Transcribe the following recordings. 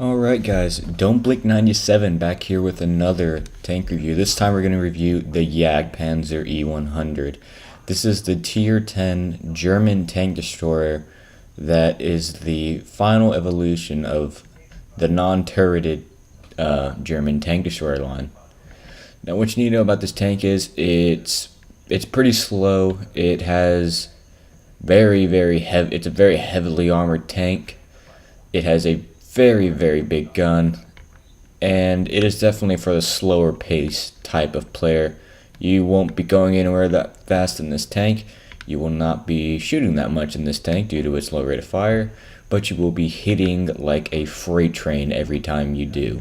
Alright guys, d0ntblink 97 back here with another tank review. This time we're going to review the Jagdpanzer E-100. This is the tier 10 German tank destroyer that is the final evolution of the non-turreted German tank destroyer line. Now what you need to know about this tank is it's pretty slow. It has it's a very heavily armored tank. It has a very big gun, and it is definitely for the slower pace type of player. You won't be going anywhere that fast in this tank. You will not be shooting that much in this tank due to its low rate of fire, but you will be hitting like a freight train every time you do.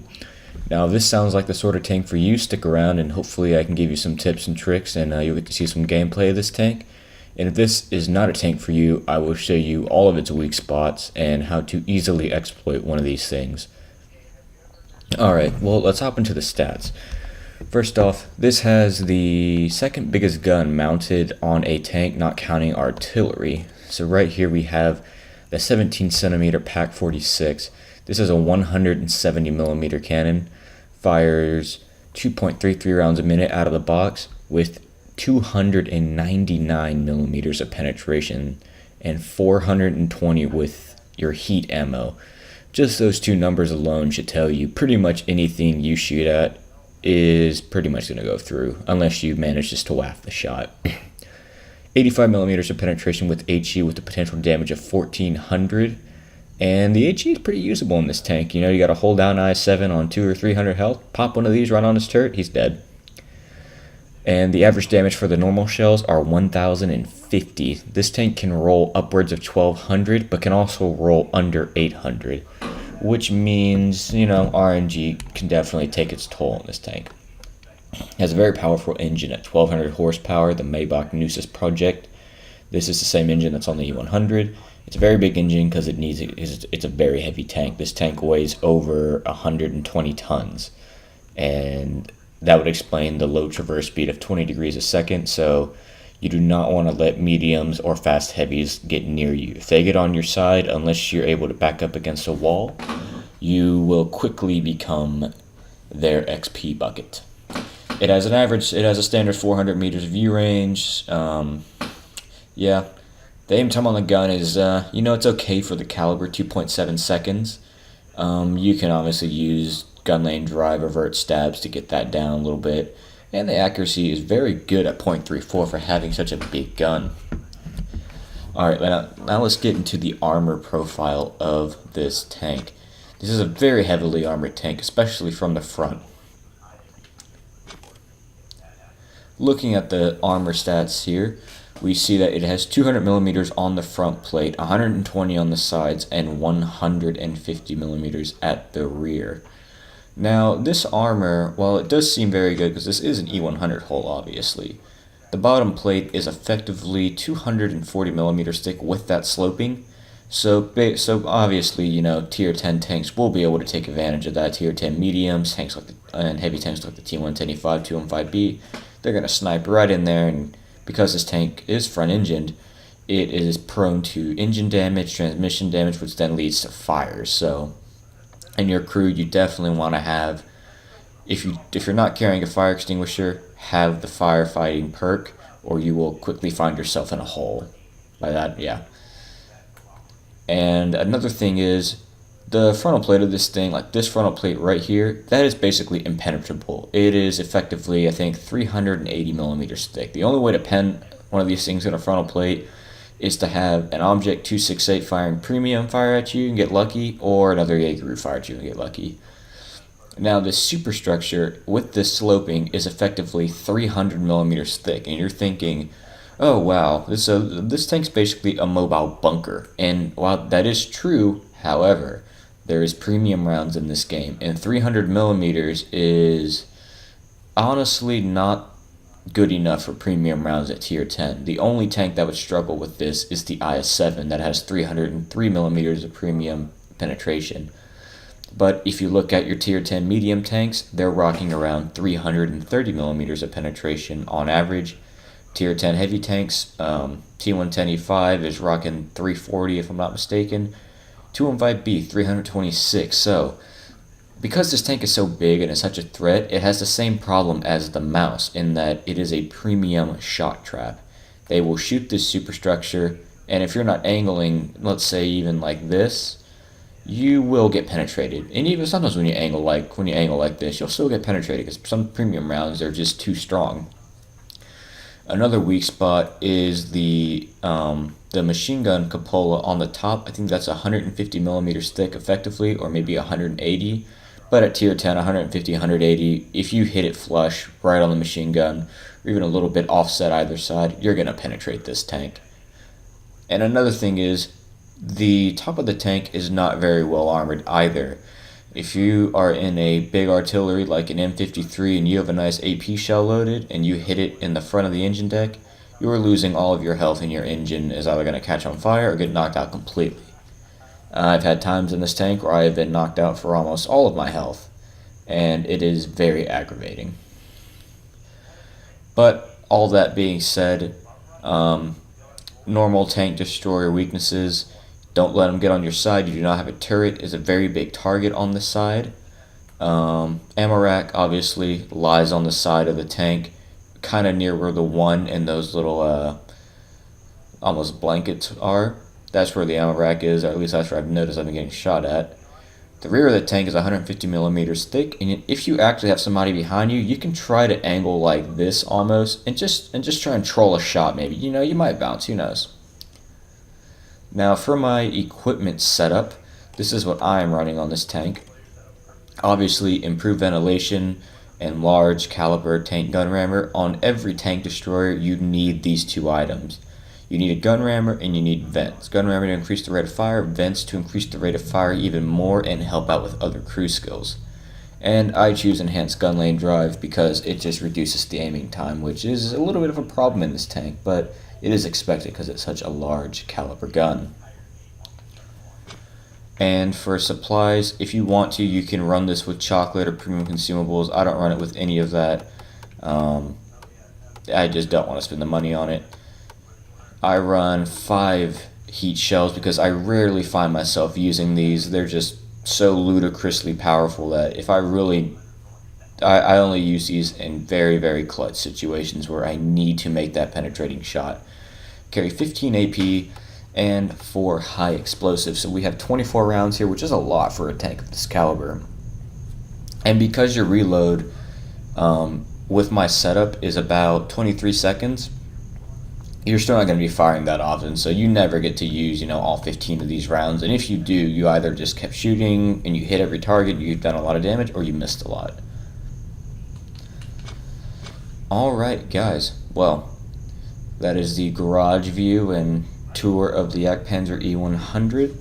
Now if this sounds like the sort of tank for you, stick around and hopefully I can give you some tips and tricks, and you'll get to see some gameplay of this tank. And if this is not a tank for you, I will show you all of its weak spots and how to easily exploit one of these things. Alright, well, let's hop into the stats. First off, this has the second biggest gun mounted on a tank, not counting artillery. So right here we have the 17cm Pak 46. This is a 170mm cannon, fires 2.33 rounds a minute out of the box with 299mm of penetration and 420 with your heat ammo. Just those two numbers alone should tell you pretty much anything you shoot at is pretty much going to go through, unless you manage just to waft the shot. 85mm of penetration with HE with the potential damage of 1400, and the HE is pretty usable in this tank. You know, you got to hold down I-7 on 200 or 300 health, pop one of these right on his turret, he's dead. And the average damage for the normal shells are 1050. This tank can roll upwards of 1200, but can also roll under 800, which means, you know, RNG can definitely take its toll on this tank. It has a very powerful engine at 1200 horsepower, the Maybach Nusis Project. This is the same engine that's on the E100. It's a very big engine because it's a very heavy tank. This tank weighs over 120 tons, and that would explain the low traverse speed of 20 degrees a second, so you do not want to let mediums or fast heavies get near you. If they get on your side, unless you're able to back up against a wall, you will quickly become their XP bucket. It has a standard 400 meters view range. Yeah, the aim time on the gun is, it's okay for the caliber, 2.7 seconds. You can obviously use gun lane drive, revert stabs to get that down a little bit, and the accuracy is very good at 0.34 for having such a big gun. Alright, now let's get into the armor profile of this tank. This is a very heavily armored tank, especially from the front. Looking at the armor stats here, we see that it has 200mm on the front plate, 120 on the sides, and 150mm at the rear. Now, this armor, while it does seem very good, because this is an E100 hull, obviously, the bottom plate is effectively 240mm thick with that sloping. So obviously, you know, tier 10 tanks will be able to take advantage of that. Tier 10 mediums, tanks like and heavy tanks like the T110E5, T115B, they're going to snipe right in there, and because this tank is front-engined, it is prone to engine damage, transmission damage, which then leads to fires. So in your crew, you definitely want to have, if you're not carrying a fire extinguisher, have the firefighting perk, or you will quickly find yourself in a hole. By that, yeah. And another thing is, the frontal plate of this thing, like this frontal plate right here, that is basically impenetrable. It is effectively, I think, 380mm thick. The only way to pen one of these things in a frontal plate is to have an Object 268 firing premium fire at you and get lucky, or another Jaeger fire at you and get lucky. Now this superstructure with this sloping is effectively 300mm thick, and you're thinking, oh wow, this tank's basically a mobile bunker. And while that is true, however, there is premium rounds in this game, and 300mm is honestly not good enough for premium rounds at tier 10. The only tank that would struggle with this is the IS-7 that has 303mm of premium penetration. But if you look at your tier 10 medium tanks, they're rocking around 330mm of penetration on average. Tier 10 heavy tanks, T110E5 is rocking 340 if I'm not mistaken. d0ntblink 326. So, because this tank is so big and is such a threat, it has the same problem as the mouse in that it is a premium shot trap. They will shoot this superstructure, and if you're not angling, let's say even like this, you will get penetrated. And even sometimes when you angle like this, you'll still get penetrated because some premium rounds are just too strong. Another weak spot is the machine gun cupola on the top. I think that's 150 millimeters thick effectively, or maybe 180. But at tier 10, 150, 180, if you hit it flush right on the machine gun, or even a little bit offset either side, you're going to penetrate this tank. And another thing is, the top of the tank is not very well armored either. If you are in a big artillery like an M53 and you have a nice AP shell loaded and you hit it in the front of the engine deck, you are losing all of your health and your engine is either going to catch on fire or get knocked out completely. I've had times in this tank where I have been knocked out for almost all of my health, and it is very aggravating. But all that being said, normal tank destroyer weaknesses: don't let them get on your side. You do not have a turret. Is a very big target on this side. Ammo rack obviously lies on the side of the tank, kind of near where the 1 and those little almost blankets are. That's where the ammo rack is, or at least that's where I've noticed I've been getting shot at. The rear of the tank is 150 millimeters thick, and if you actually have somebody behind you, you can try to angle like this almost, and just try and troll a shot maybe. You know, you might bounce, who knows. Now for my equipment setup, this is what I am running on this tank. Obviously improved ventilation and large caliber tank gun rammer. On every tank destroyer you need these two items. You need a gun rammer and you need vents. Gun rammer to increase the rate of fire, vents to increase the rate of fire even more and help out with other crew skills. And I choose enhanced gun lane drive because it just reduces the aiming time, which is a little bit of a problem in this tank, but it is expected because it's such a large caliber gun. And for supplies, if you want to, you can run this with chocolate or premium consumables. I don't run it with any of that. I just don't want to spend the money on it. I run 5 heat shells because I rarely find myself using these. They're just so ludicrously powerful that if I really... I only use these in very, very clutch situations where I need to make that penetrating shot. Carry 15 AP and 4 high explosives. So we have 24 rounds here, which is a lot for a tank of this caliber. And because your reload with my setup is about 23 seconds, you're still not going to be firing that often, so you never get to use, all 15 of these rounds. And if you do, you either just kept shooting and you hit every target, you've done a lot of damage, or you missed a lot. Alright guys, well, that is the garage view and tour of the Jagdpanzer E-100.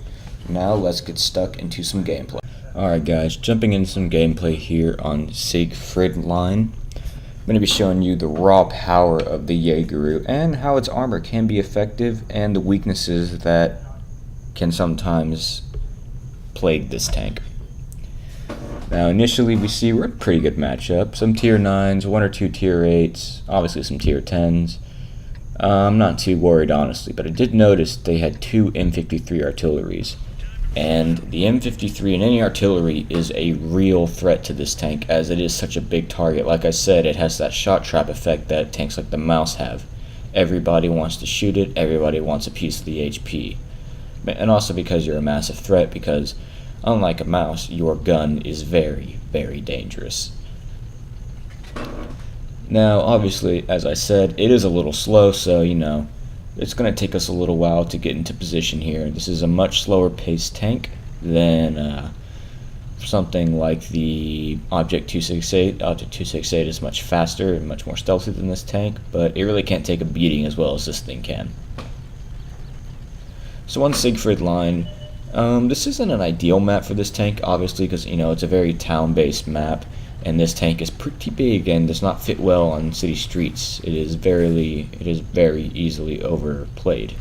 Now let's get stuck into some gameplay. Alright guys, jumping into some gameplay here on Siegfried Line. I'm going to be showing you the raw power of the Jaegeru and how its armor can be effective and the weaknesses that can sometimes plague this tank. Now initially we see we're in a pretty good matchup. Some tier 9s, 1 or 2 tier 8s, obviously some tier 10s. I'm not too worried honestly, but I did notice they had 2 M53 artilleries. And the M53 in any artillery is a real threat to this tank as it is such a big target. Like I said, it has that shot trap effect that tanks like the mouse have. Everybody wants to shoot it, everybody wants a piece of the HP. And also because you're a massive threat, because unlike a mouse, your gun is very, very dangerous. Now obviously, as I said, it is a little slow, so it's going to take us a little while to get into position here. This is a much slower paced tank than something like the Object 268. Object 268 is much faster and much more stealthy than this tank, but it really can't take a beating as well as this thing can. So on Siegfried Line, this isn't an ideal map for this tank, obviously, because it's a very town-based map, and this tank is pretty big and does not fit well on city streets. It is very easily overplayed.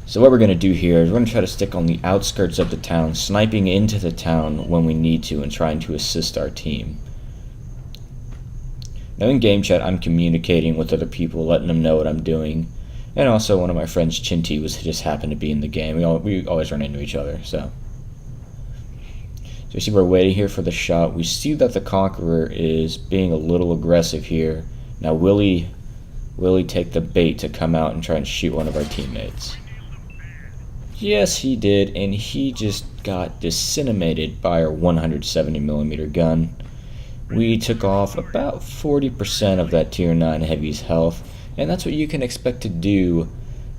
So what we're going to do here is we're going to try to stick on the outskirts of the town, sniping into the town when we need to and trying to assist our team. Now in game chat I'm communicating with other people, letting them know what I'm doing. And also one of my friends, Chinty, was just happened to be in the game. We always run into each other, so. So you see we're waiting here for the shot. We see that the Conqueror is being a little aggressive here. Now will he take the bait to come out and try and shoot one of our teammates? Yes, he did, and he just got decimated by our 170mm gun. We took off about 40% of that tier 9 heavy's health, and that's what you can expect to do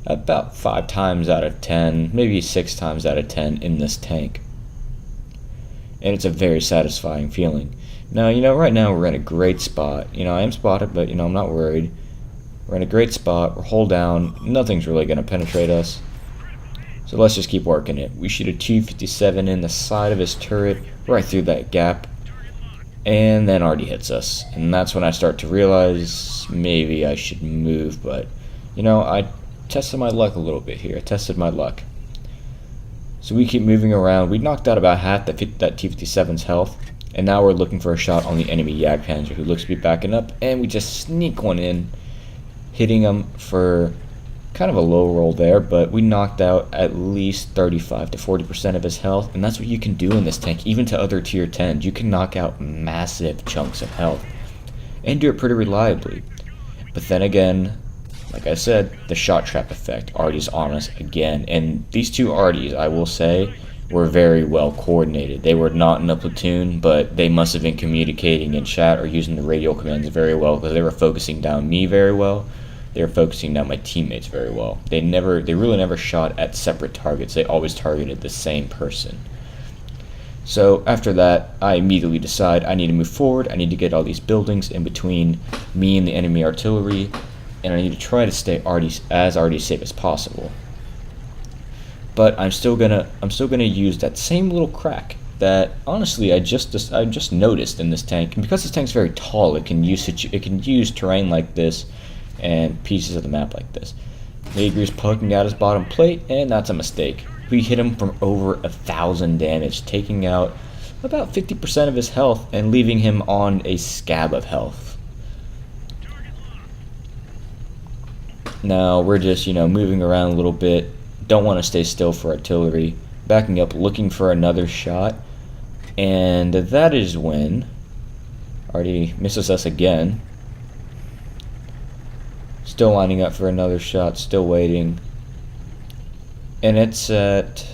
about 5 times out of 10, maybe 6 times out of 10 in this tank. And it's a very satisfying feeling. Now, right now we're in a great spot. I am spotted, but, I'm not worried. We're in a great spot. We're hull down. Nothing's really going to penetrate us. So let's just keep working it. We shoot a 257 in the side of his turret, right through that gap. And then already hits us. And that's when I start to realize maybe I should move. But, I tested my luck a little bit here. I tested my luck. So we keep moving around. We knocked out about half that T-57's health, and now we're looking for a shot on the enemy Jagdpanzer, who looks to be backing up, and we just sneak one in, hitting him for kind of a low roll there, but we knocked out at least 35 to 40% of his health, and that's what you can do in this tank, even to other tier 10s. You can knock out massive chunks of health, and do it pretty reliably. But then again, like I said, the shot trap effect, Artie's on us again. And these two Arties, I will say, were very well coordinated. They were not in a platoon, but they must have been communicating in chat or using the radio commands very well, because they were focusing down me very well. They were focusing down my teammates very well. They really never shot at separate targets. They always targeted the same person. So after that, I immediately decide I need to move forward. I need to get all these buildings in between me and the enemy artillery, and I need to try to stay as safe as possible. But I'm still gonna use that same little crack that honestly I just noticed in this tank. And because this tank's very tall, it can use terrain like this and pieces of the map like this. Jaeger's poking out his bottom plate, and that's a mistake. We hit him from over 1,000 damage, taking out about 50% of his health and leaving him on a scab of health. Now we're just, moving around a little bit. Don't want to stay still for artillery. Backing up, looking for another shot. And that is when Artie misses us again. Still lining up for another shot, still waiting. And it's at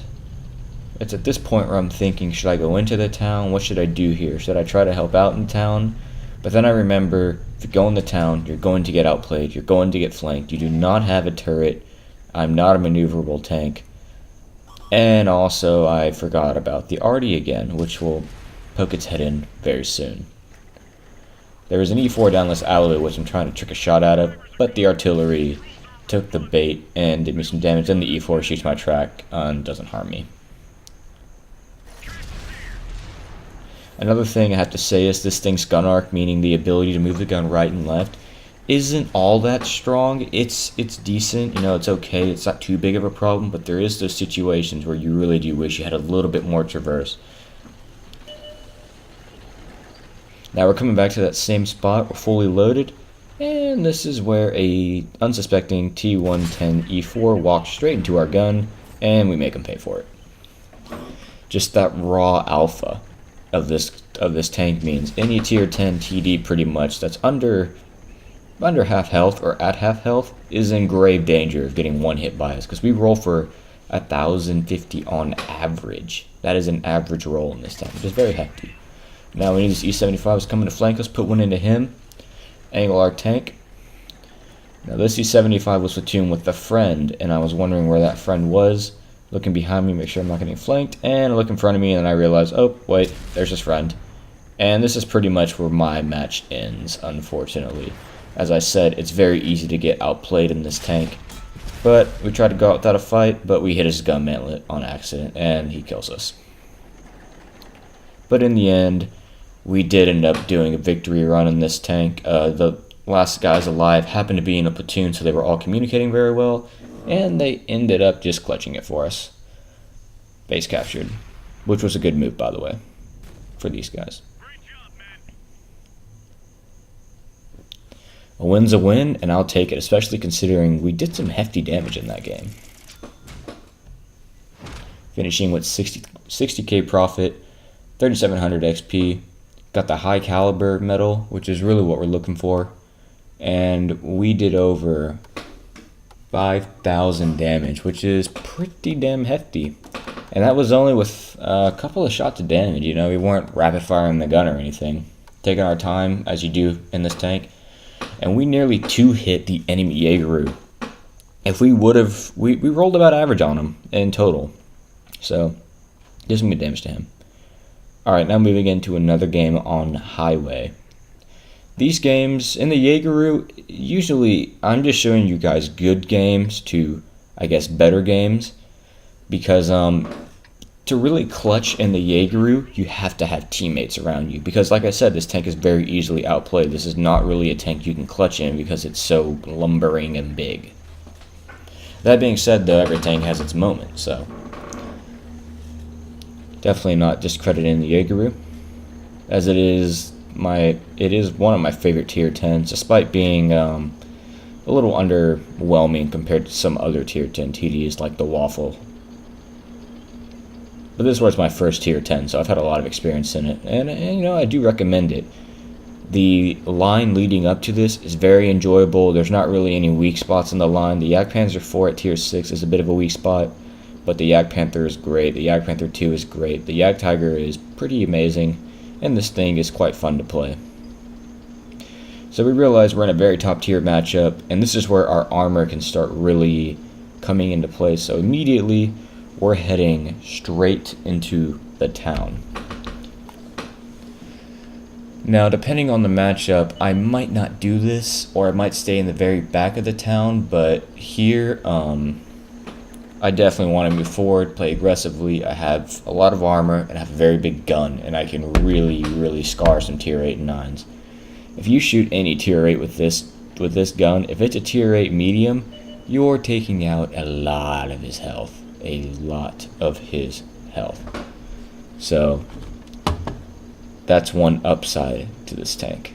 this point where I'm thinking, should I go into the town? What should I do here? Should I try to help out in town? But then I remember, if you go in the town, you're going to get outplayed, you're going to get flanked, you do not have a turret, I'm not a maneuverable tank, and also I forgot about the Artie again, which will poke its head in very soon. There was an E4 down this alleyway which I'm trying to trick a shot out of, but the artillery took the bait and did me some damage, and the E4 shoots my track and doesn't harm me. Another thing I have to say is this thing's gun arc, meaning the ability to move the gun right and left, isn't all that strong. It's decent, it's okay, it's not too big of a problem, but there is those situations where you really do wish you had a little bit more traverse. Now we're coming back to that same spot, we're fully loaded, and this is where a unsuspecting T-110E4 walks straight into our gun, and we make him pay for it. Just that raw alpha of this tank means any tier 10 TD pretty much that's under half health or at half health is in grave danger of getting one hit by us, because we roll for 1,050 on average. That is an average roll in this tank, which is very hefty. Now we need this E-75 is coming to flank us, put one into him, angle our tank. Now this E-75 was platooned with a friend, and I was wondering where that friend was. Looking behind me, make sure I'm not getting flanked, and I look in front of me, and I realize, oh, wait, there's his friend. And this is pretty much where my match ends, unfortunately. As I said, it's very easy to get outplayed in this tank. But we tried to go out without a fight, but we hit his gun mantlet on accident, and he kills us. But in the end, we did end up doing a victory run in this tank. The last guys alive happened to be in a platoon, so they were all communicating very well. And they ended up just clutching it for us. Base captured, which was a good move, by the way, for these guys. A win's a win, and I'll take it, especially considering we did some hefty damage in that game. Finishing with 60k profit, 3700 XP. Got the high caliber medal, which is really what we're looking for. And we did over 5,000 damage, which is pretty damn hefty. And that was only with a couple of shots of damage, you know, we weren't rapid firing the gun or anything. Taking our time, as you do in this tank. And we nearly 2-hit the enemy Jaegeru. If we would have, we rolled about average on him in total. So, did some good damage to him. Alright, now moving into another game on Highway. These games, in the Jaegeru, usually I'm just showing you guys good games to, I guess, better games. Because to really clutch in the Jaegeru, you have to have teammates around you. Because like I said, this tank is very easily outplayed. This is not really a tank you can clutch in because it's so lumbering and big. That being said, though, every tank has its moment, so definitely not discrediting the Jaegeru, as it is one of my favorite tier 10s, despite being a little underwhelming compared to some other tier 10 TDs like the Waffle. But this was my first tier 10, so I've had a lot of experience in it, and you know, I do recommend it. The line leading up to this is very enjoyable. There's not really any weak spots in the line. The Jagdpanzer 4 at tier 6 is a bit of a weak spot, but the Jagdpanther is great. The Jagdpanther 2 is great. The Jagdtiger is pretty amazing, and this thing is quite fun to play. So we realize we're in a very top tier matchup, and this is where our armor can start really coming into play. So immediately, we're heading straight into the town. Now, depending on the matchup, I might not do this, or I might stay in the very back of the town, but here, I definitely want to move forward, play aggressively. I have a lot of armor, and I have a very big gun, and I can really scar some tier 8 and 9s. If you shoot any tier 8 with this gun, if it's a tier 8 medium, you're taking out a lot of his health. So that's one upside to this tank.